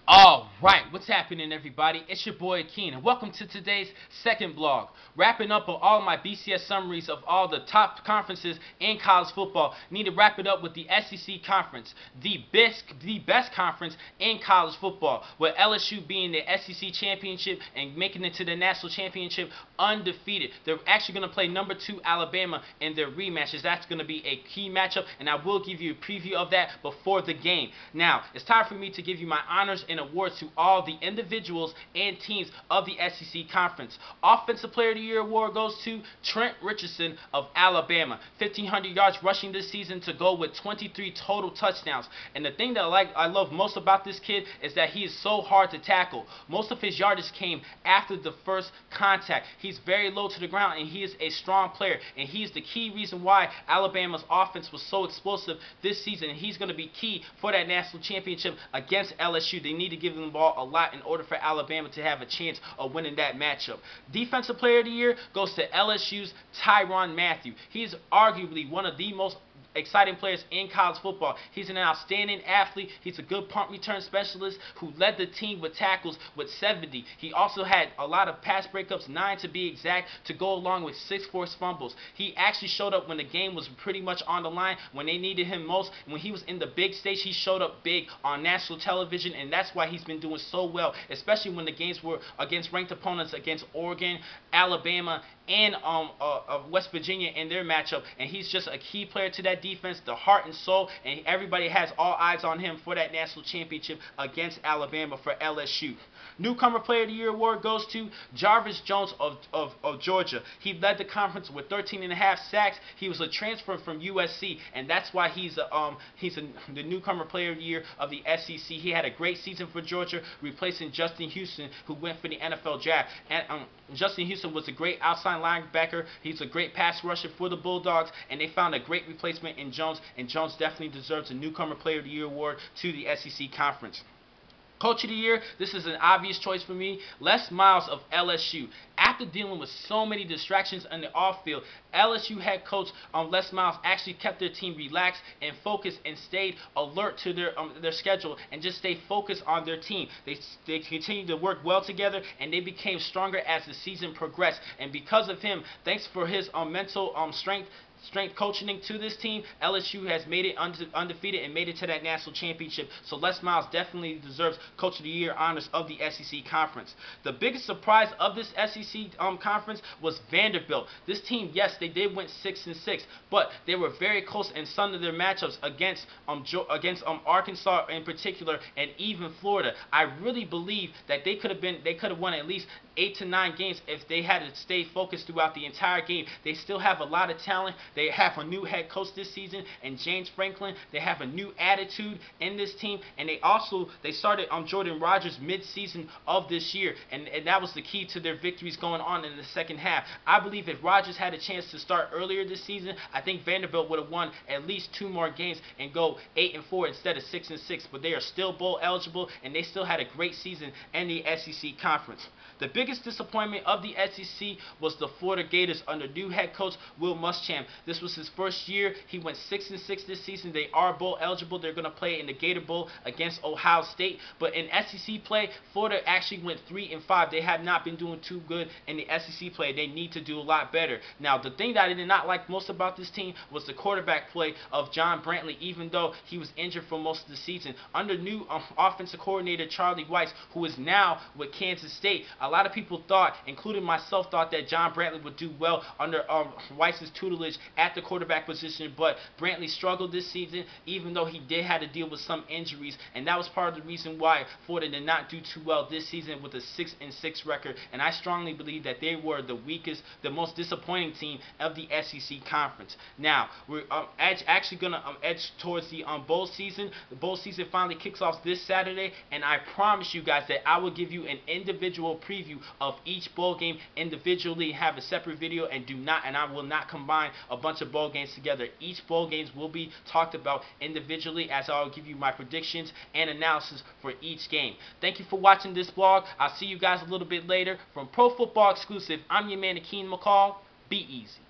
Alright, what's happening everybody? It's your boy Keen and welcome to today's second vlog. Wrapping up on all my BCS summaries of all the top conferences in college football. Need to wrap it up with the SEC conference, the best conference in college football, with LSU being the SEC championship and making it to the national championship undefeated. They're actually going to play number 2 Alabama in their rematches. That's going to be a key matchup, and I will give you a preview of that before the game. Now, it's time for me to give you my honors and awards to all the individuals and teams of the SEC Conference. Offensive Player of the Year award goes to Trent Richardson of Alabama. 1,500 yards rushing this season to go with 23 total touchdowns. And the thing that I love most about this kid is that he is so hard to tackle. Most of his yardage came after the first contact. He's very low to the ground, and he is a strong player. And he's the key reason why Alabama's offense was so explosive this season. And he's going to be key for that national championship against LSU. They need to give them the ball a lot in order for Alabama to have a chance of winning that matchup. Defensive Player of the Year goes to LSU's Tyrann Mathieu. He's arguably one of the most exciting players in college football. He's an outstanding athlete. He's a good punt return specialist who led the team with tackles with 70. He also had a lot of pass breakups, 9 to be exact, to go along with 6 forced fumbles. He actually showed up when the game was pretty much on the line, when they needed him most. When he was in the big stage, he showed up big on national television, and that's why he's been doing so well, especially when the games were against ranked opponents, against Oregon, Alabama, and West Virginia in their matchup. And he's just a key player to that defense, the heart and soul, and everybody has all eyes on him for that national championship against Alabama for LSU. Newcomer Player of the Year award goes to Jarvis Jones of Georgia. He led the conference with 13.5 sacks. He was a transfer from USC, and that's why he's the Newcomer Player of the Year of the SEC. He had a great season for Georgia, replacing Justin Houston, who went for the NFL draft. And Justin Houston was a great outside linebacker. He's a great pass rusher for the Bulldogs, and they found a great replacement in Jones, and Jones definitely deserves a Newcomer Player of the Year award to the SEC Conference. Coach of the Year, this is an obvious choice for me, Les Miles of LSU. After dealing with so many distractions on the off-field, LSU head coach Les Miles actually kept their team relaxed and focused and stayed alert to their schedule and just stayed focused on their team. They continued to work well together, and they became stronger as the season progressed. And because of him, thanks for his mental strength coaching to this team, LSU has made it undefeated and made it to that national championship. So Les Miles definitely deserves Coach of the Year honors of the SEC Conference. The biggest surprise of this SEC conference was Vanderbilt. This team, yes, they did win 6-6, but they were very close in some of their matchups against Arkansas in particular, and even Florida. I really believe that they could have won at least 8 to 9 games if they had to stay focused throughout the entire game. They still have a lot of talent. They have a new head coach this season, and James Franklin. They have a new attitude in this team, and they started Jordan Rodgers mid-season of this year, and that was the key to their victories going on in the second half. I believe if Rodgers had a chance to start earlier this season, I think Vanderbilt would have won at least 2 more games and go 8-4 instead of 6-6. But they are still bowl eligible, and they still had a great season in the SEC Conference. The biggest disappointment of the SEC was the Florida Gators under new head coach Will Muschamp. This was his first year. He went 6-6 this season. They are bowl eligible. They're going to play in the Gator Bowl against Ohio State. But in SEC play, Florida actually went 3-5. They have not been doing too good in the SEC play. They need to do a lot better. Now, the thing that I did not like most about this team was the quarterback play of John Brantley, even though he was injured for most of the season. Under new offensive coordinator Charlie Weis, who is now with Kansas State, a lot of people thought, including myself, thought that John Brantley would do well under Weis's tutelage at the quarterback position, but Brantley struggled this season, even though he did have to deal with some injuries, and that was part of the reason why Florida did not do too well this season with a 6-6 record. And I strongly believe that they were the weakest, the most disappointing team of the SEC Conference. Now, we're actually going to edge towards the bowl season. The bowl season finally kicks off this Saturday, and I promise you guys that I will give you an individual preview of each bowl game individually, have a separate video, and I will not combine a bunch of bowl games together. Each bowl games will be talked about individually, as I'll give you my predictions and analysis for each game. Thank you for watching this vlog. I'll see you guys a little bit later. From Pro Football Exclusive, I'm your man Akeem McCall. Be easy.